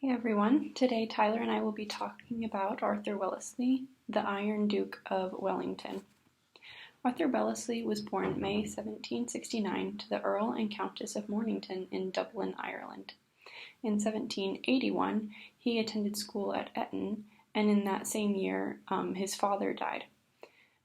Hey everyone, today Tyler and I will be talking about Arthur Wellesley, the Iron Duke of Wellington. Arthur Wellesley was born May 1769 to the Earl and Countess of Mornington in Dublin, Ireland. In 1781, he attended school at Eton, and in that same year, his father died.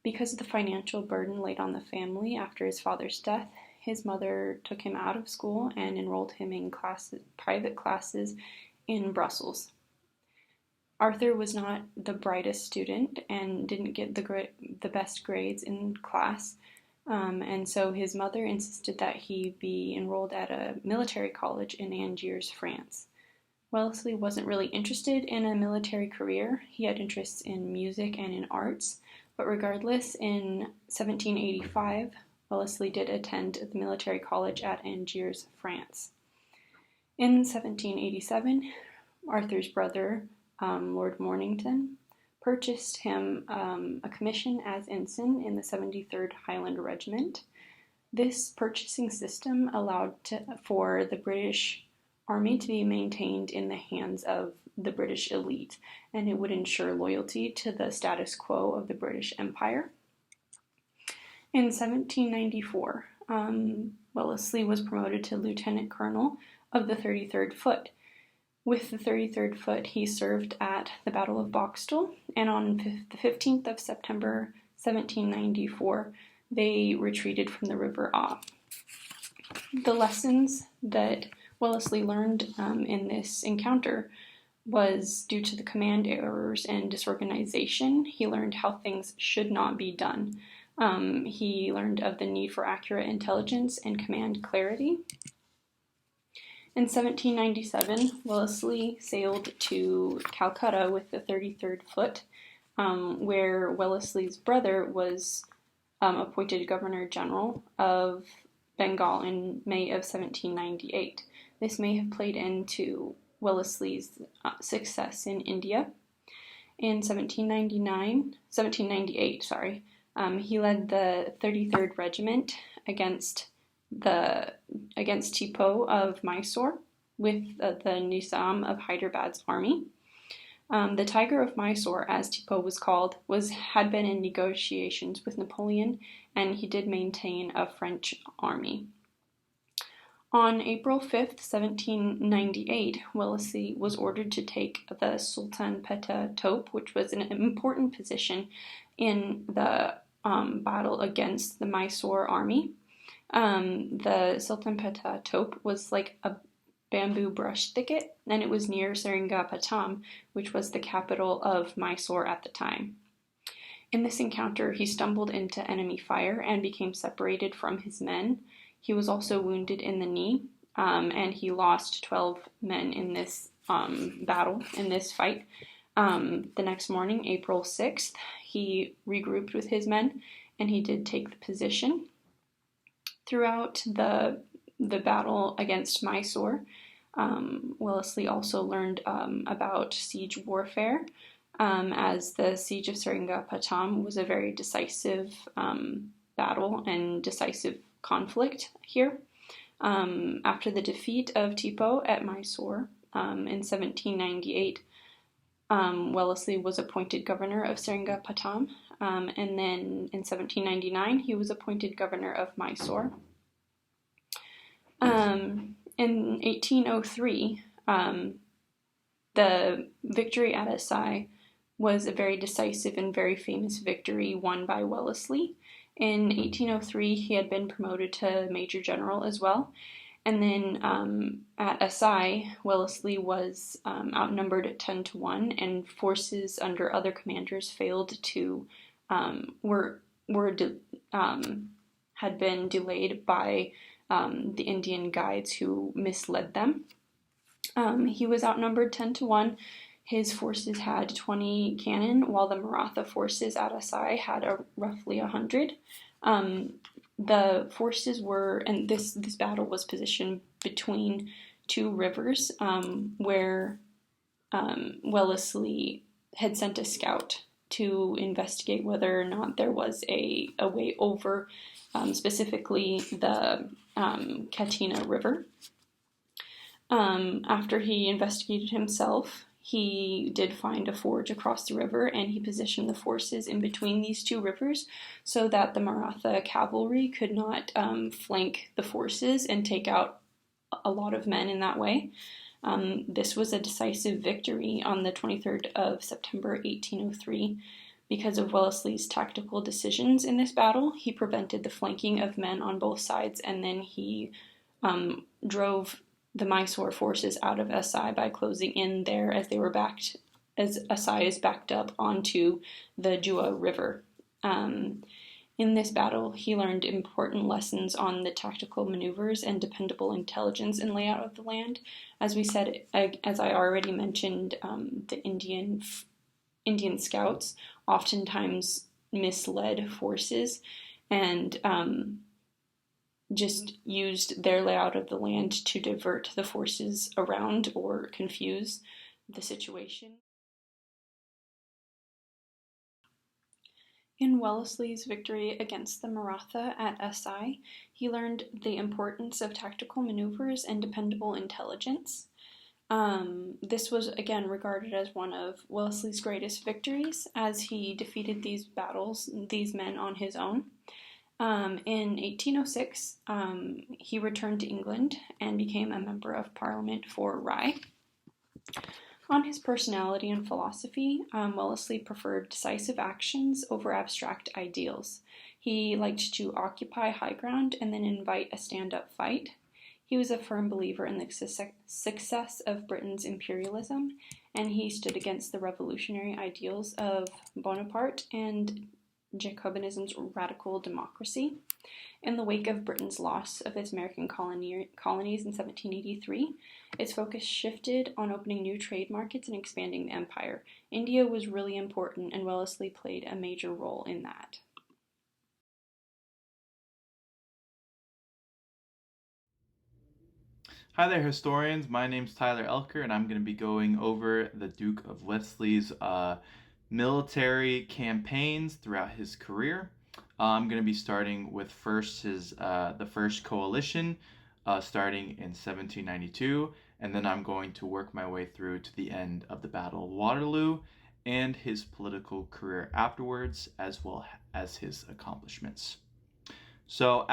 Because of the financial burden laid on the family after his father's death, his mother took him out of school and enrolled him in private classes in Brussels. Arthur was not the brightest student and didn't get the best grades in class, and so his mother insisted that he be enrolled at a military college in Angers, France. Wellesley wasn't really interested in a military career. He had interests in music and in arts, but regardless, in 1785, Wellesley did attend the military college at Angers, France. In 1787, Arthur's brother, Lord Mornington, purchased him a commission as ensign in the 73rd Highland Regiment. This purchasing system allowed for the British Army to be maintained in the hands of the British elite, and it would ensure loyalty to the status quo of the British Empire. In 1794, Wellesley was promoted to Lieutenant Colonel of the 33rd Foot. With the 33rd Foot, he served at the Battle of Boxtel, and on the 15th of September 1794, they retreated from the River Awe. The lessons that Wellesley learned in this encounter was due to the command errors and disorganization. He learned how things should not be done. He learned of the need for accurate intelligence and command clarity. In 1797, Wellesley sailed to Calcutta with the 33rd Foot, where Wellesley's brother was appointed Governor-General of Bengal in May of 1798. This may have played into Wellesley's success in India. In 1798, he led the 33rd Regiment against Tipu of Mysore with the Nizam of Hyderabad's army. The Tiger of Mysore, as Tipu was called, had been in negotiations with Napoleon, and he did maintain a French army. On April 5th, 1798, Wellesley was ordered to take the Sultan Petta Tope, which was an important position in the battle against the Mysore army. The Sultan Petta Tope was like a bamboo brush thicket, and it was near Seringapatam, which was the capital of Mysore at the time. In this encounter, he stumbled into enemy fire and became separated from his men. He was also wounded in the knee, and he lost 12 men in this in this fight. The next morning, April 6th, he regrouped with his men, and he did take the position. Throughout the battle against Mysore, Wellesley also learned about siege warfare, as the siege of Seringapatam was a very decisive battle and decisive conflict here. After the defeat of Tipu at Mysore in 1798, Wellesley was appointed governor of Seringapatam, and then in 1799 he was appointed governor of Mysore. In 1803, the victory at Asai was a very decisive and very famous victory won by Wellesley. In 1803, he had been promoted to Major General as well. And then at Asai, Wellesley was outnumbered 10-1, and forces under other commanders failed to had been delayed by the Indian guides who misled them. He was outnumbered 10-1. His forces had 20 cannon, while the Maratha forces at Asai had roughly 100. The forces were, and this battle was positioned between two rivers, where Wellesley had sent a scout to investigate whether or not there was a way over, specifically the Katina River. After he investigated himself, he did find a forge across the river, and he positioned the forces in between these two rivers so that the Maratha cavalry could not flank the forces and take out a lot of men in that way. This was a decisive victory on the 23rd of September 1803. Because of Wellesley's tactical decisions in this battle, he prevented the flanking of men on both sides, and then he drove the Mysore forces out of Asai by closing in there as Asai is backed up onto the Jua River. In this battle, he learned important lessons on the tactical maneuvers and dependable intelligence and layout of the land. As we said, as I already mentioned, the Indian scouts oftentimes misled forces and just used their layout of the land to divert the forces around or confuse the situation. In Wellesley's victory against the Maratha at Asai, he learned the importance of tactical maneuvers and dependable intelligence. This was again regarded as one of Wellesley's greatest victories, as he defeated these men on his own. In 1806, he returned to England and became a member of Parliament for Rye. On his personality and philosophy, Wellesley preferred decisive actions over abstract ideals. He liked to occupy high ground and then invite a stand-up fight. He was a firm believer in the success of Britain's imperialism, and he stood against the revolutionary ideals of Bonaparte and Jacobinism's radical democracy. In the wake of Britain's loss of its American colonies in 1783, its focus shifted on opening new trade markets and expanding the empire. India was really important, and Wellesley played a major role in that. Hi there, historians. My name's Tyler Elker, and I'm going to be going over the Duke of Wesley's military campaigns throughout his career. I'm going to be starting with the first coalition, starting in 1792, and then I'm going to work my way through to the end of the Battle of Waterloo and his political career afterwards, as well as his accomplishments. So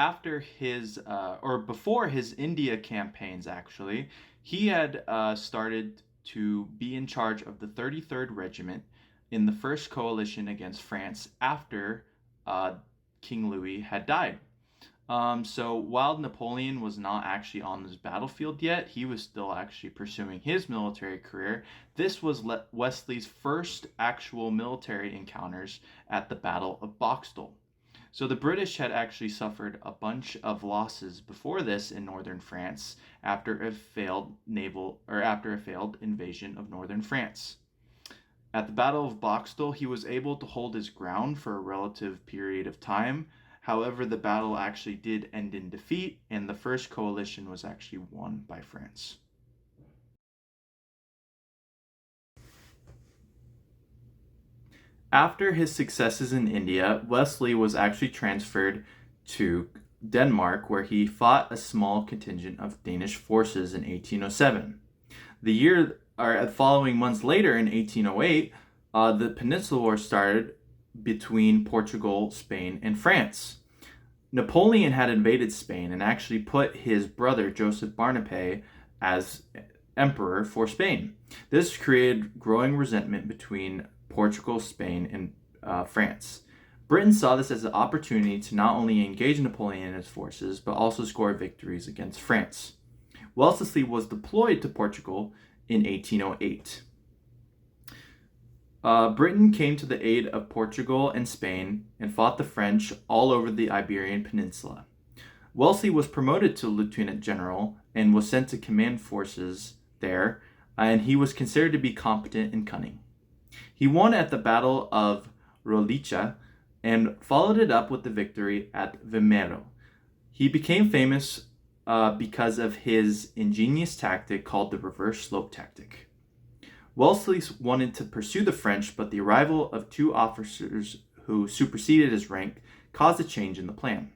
before his India campaigns, actually, he had started to be in charge of the 33rd Regiment in the first coalition against France after King Louis had died. So while Napoleon was not actually on this battlefield yet, he was still actually pursuing his military career. This was Wesley's first actual military encounters at the Battle of Boxtel. So the British had actually suffered a bunch of losses before this in northern France after a failed invasion of northern France. At the Battle of Boxtel, he was able to hold his ground for a relative period of time. However, the battle actually did end in defeat, and the first coalition was actually won by France. After his successes in India, Wesley was actually transferred to Denmark, where he fought a small contingent of Danish forces in 1807. Following months later, in 1808, the Peninsula War started between Portugal, Spain, and France. Napoleon had invaded Spain and actually put his brother Joseph Barnape as emperor for Spain. This created growing resentment between Portugal, Spain, and France. Britain saw this as an opportunity to not only engage Napoleon and his forces, but also score victories against France. Wellesley was deployed to Portugal in 1808. Britain came to the aid of Portugal and Spain and fought the French all over the Iberian Peninsula. Wellesley was promoted to lieutenant general and was sent to command forces there, and he was considered to be competent and cunning. He won at the Battle of Roliça and followed it up with the victory at Vimero. He became famous because of his ingenious tactic called the reverse slope tactic. Wellesley wanted to pursue the French, but the arrival of two officers who superseded his rank caused a change in the plan.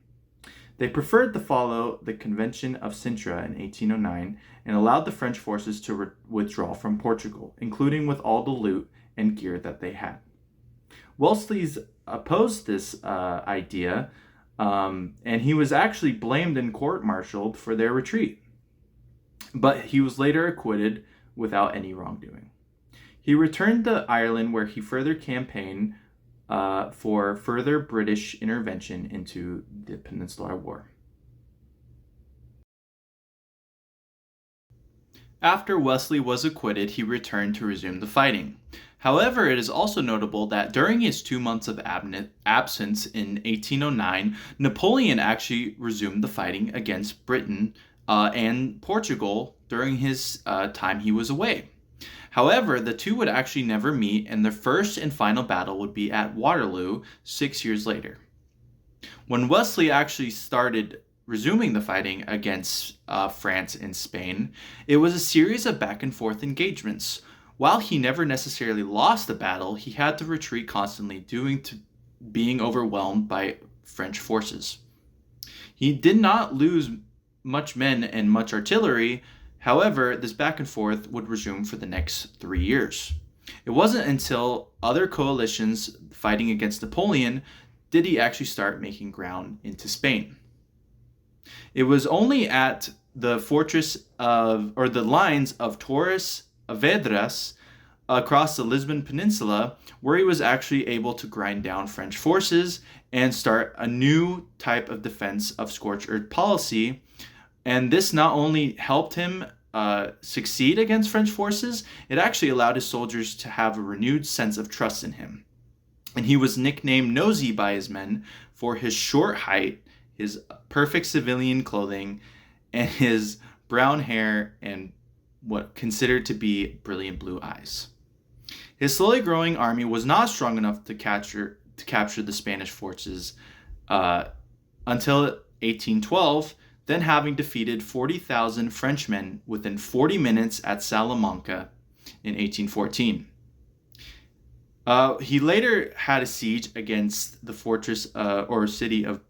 They preferred to follow the Convention of Sintra in 1809 and allowed the French forces to withdraw from Portugal, including with all the loot and gear that they had. Wellesley's opposed this idea, and he was actually blamed and court-martialed for their retreat. But he was later acquitted without any wrongdoing. He returned to Ireland, where he further campaigned for further British intervention into the Peninsular War. After Wesley was acquitted, he returned to resume the fighting. However, it is also notable that during his 2 months of absence in 1809, Napoleon actually resumed the fighting against Britain and Portugal during his time he was away. However, the two would actually never meet, and their first and final battle would be at Waterloo 6 years later. When Wesley actually started resuming the fighting against France and Spain, it was a series of back and forth engagements. While he never necessarily lost the battle, he had to retreat constantly due to being overwhelmed by French forces. He did not lose much men and much artillery. However, this back and forth would resume for the next 3 years. It wasn't until other coalitions fighting against Napoleon did he actually start making ground into Spain. It was only at the the lines of Torres Vedras across the Lisbon Peninsula where he was actually able to grind down French forces and start a new type of defense of scorched earth policy. And this not only helped him succeed against French forces, it actually allowed his soldiers to have a renewed sense of trust in him. And he was nicknamed Nosy by his men for his short height, his perfect civilian clothing, and his brown hair and what considered to be brilliant blue eyes. His slowly growing army was not strong enough to capture the Spanish forces until 1812. Then, having defeated 40,000 Frenchmen within 40 minutes at Salamanca in 1814. He later had a siege against the fortress or city of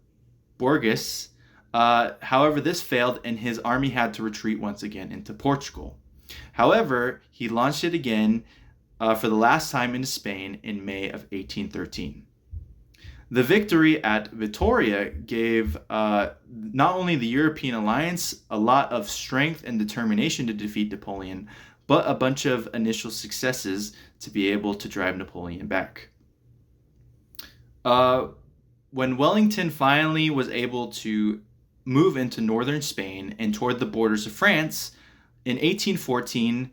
Bourges. However, this failed and his army had to retreat once again into Portugal. However, he launched it again for the last time into Spain in May of 1813. The victory at Vitoria gave not only the European alliance a lot of strength and determination to defeat Napoleon, but a bunch of initial successes to be able to drive Napoleon back. When Wellington finally was able to move into northern Spain and toward the borders of France, in 1814,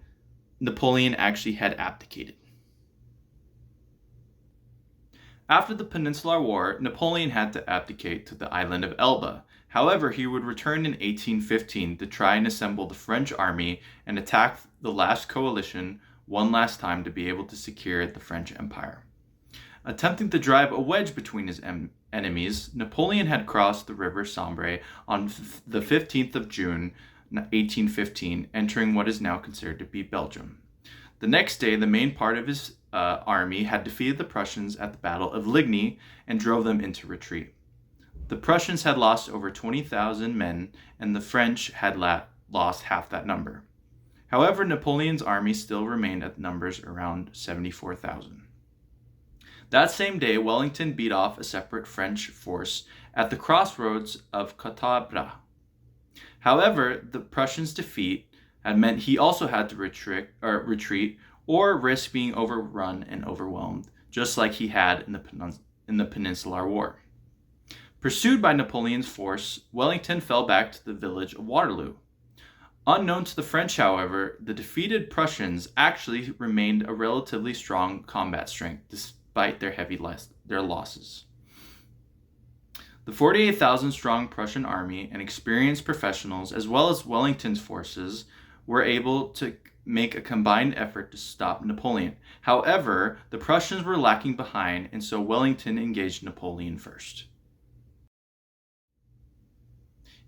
Napoleon actually had abdicated. After the Peninsular War, Napoleon had to abdicate to the island of Elba. However, he would return in 1815 to try and assemble the French army and attack the last coalition one last time to be able to secure the French Empire. Attempting to drive a wedge between his enemies, Napoleon had crossed the river Sambre on the 15th of June, 1815, entering what is now considered to be Belgium. The next day, the main part of his army had defeated the Prussians at the Battle of Ligny and drove them into retreat. The Prussians had lost over 20,000 men, and the French had lost half that number. However, Napoleon's army still remained at numbers around 74,000. That same day, Wellington beat off a separate French force at the crossroads of Cotabra. However, the Prussians' defeat had meant he also had to retreat or risk being overrun and overwhelmed, just like he had in the Peninsular War. Pursued by Napoleon's force, Wellington fell back to the village of Waterloo. Unknown to the French, however, the defeated Prussians actually remained a relatively strong combat strength despite their losses. The 48,000 strong Prussian army and experienced professionals, as well as Wellington's forces, were able to make a combined effort to stop Napoleon. However, the Prussians were lacking behind, and so Wellington engaged Napoleon first.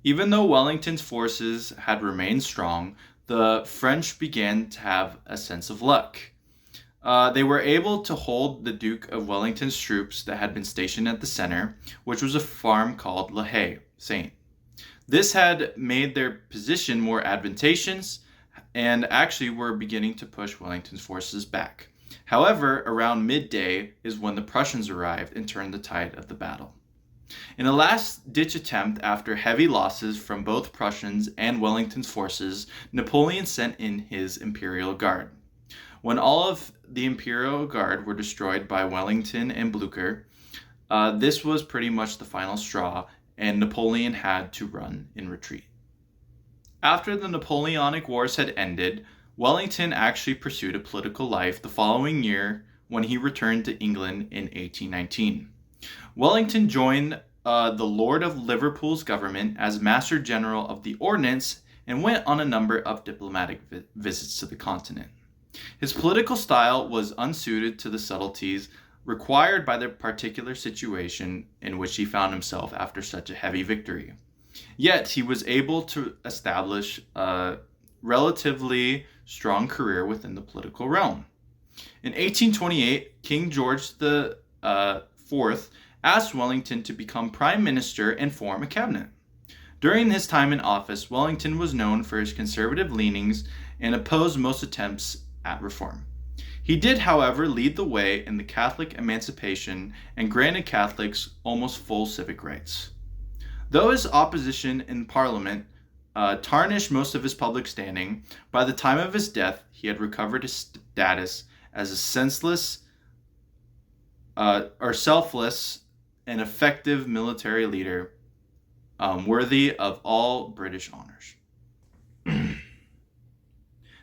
Even though Wellington's forces had remained strong, the French began to have a sense of luck. They were able to hold the Duke of Wellington's troops that had been stationed at the center, which was a farm called La Haye, saint. This had made their position more advantageous and actually were beginning to push Wellington's forces back. However, around midday is when the Prussians arrived and turned the tide of the battle. In a last-ditch attempt, after heavy losses from both Prussians and Wellington's forces, Napoleon sent in his Imperial Guard. When all of the Imperial Guard were destroyed by Wellington and Blucher, this was pretty much the final straw, and Napoleon had to run in retreat. After the Napoleonic Wars had ended, Wellington actually pursued a political life the following year when he returned to England in 1819. Wellington joined the Lord of Liverpool's government as Master General of the Ordnance and went on a number of diplomatic visits to the continent. His political style was unsuited to the subtleties required by the particular situation in which he found himself after such a heavy victory. Yet he was able to establish a relatively strong career within the political realm. In 1828, King George IV asked Wellington to become prime minister and form a cabinet. During his time in office, Wellington was known for his conservative leanings and opposed most attempts at reform. He did, however, lead the way in the Catholic emancipation and granted Catholics almost full civic rights. Though his opposition in Parliament tarnished most of his public standing, by the time of his death he had recovered his status as a selfless and effective military leader worthy of all British honors.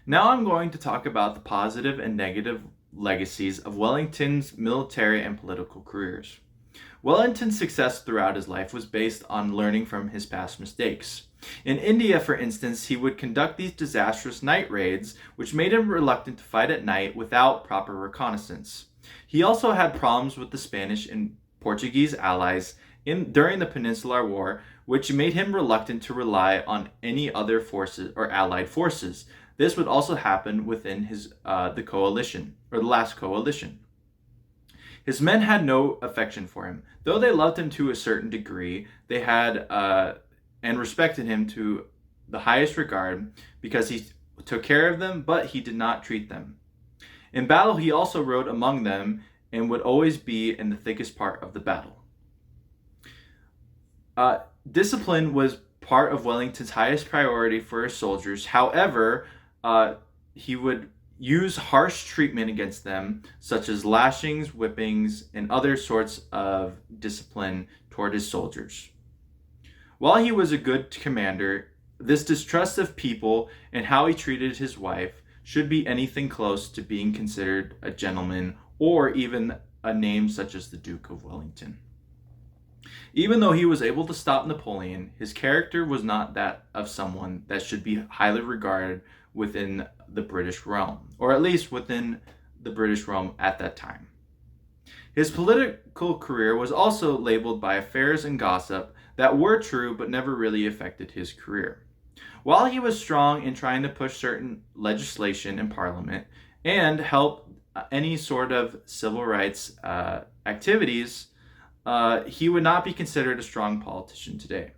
Now I'm going to talk about the positive and negative legacies of Wellington's military and political careers. Wellington's success throughout his life was based on learning from his past mistakes. In India, for instance, he would conduct these disastrous night raids, which made him reluctant to fight at night without proper reconnaissance. He also had problems with the Spanish and Portuguese allies during the Peninsular War, which made him reluctant to rely on any other forces or allied forces. This would also happen within the coalition, or the last coalition. His men had no affection for him. Though they loved him to a certain degree, they had and respected him to the highest regard because he took care of them, but he did not treat them. In battle, he also rode among them and would always be in the thickest part of the battle. Discipline was part of Wellington's highest priority for his soldiers. However, he would use harsh treatment against them, such as lashings, whippings, and other sorts of discipline toward his soldiers. While he was a good commander, this distrust of people and how he treated his wife should be anything close to being considered a gentleman or even a name such as the Duke of Wellington. Even though he was able to stop Napoleon, his character was not that of someone that should be highly regarded within the British realm, or at least within the British realm at that time. His political career was also labeled by affairs and gossip that were true but never really affected his career. While he was strong in trying to push certain legislation in Parliament and help any sort of civil rights activities, he would not be considered a strong politician today.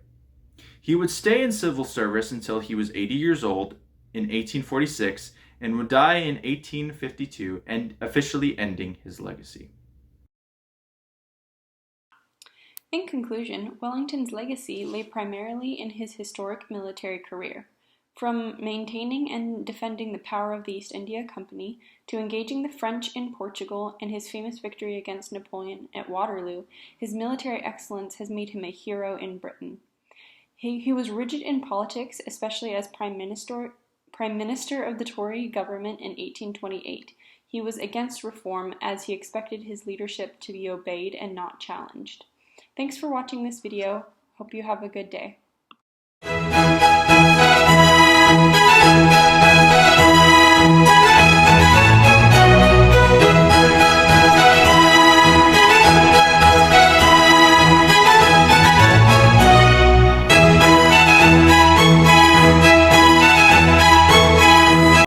He would stay in civil service until he was 80 years old in 1846 and would die in 1852, and officially ending his legacy. In conclusion, Wellington's legacy lay primarily in his historic military career. From maintaining and defending the power of the East India Company to engaging the French in Portugal and his famous victory against Napoleon at Waterloo, his military excellence has made him a hero in Britain. He was rigid in politics, especially as Prime Minister of the Tory government in 1828. He was against reform as he expected his leadership to be obeyed and not challenged. Thanks for watching this video. Hope you have a good day.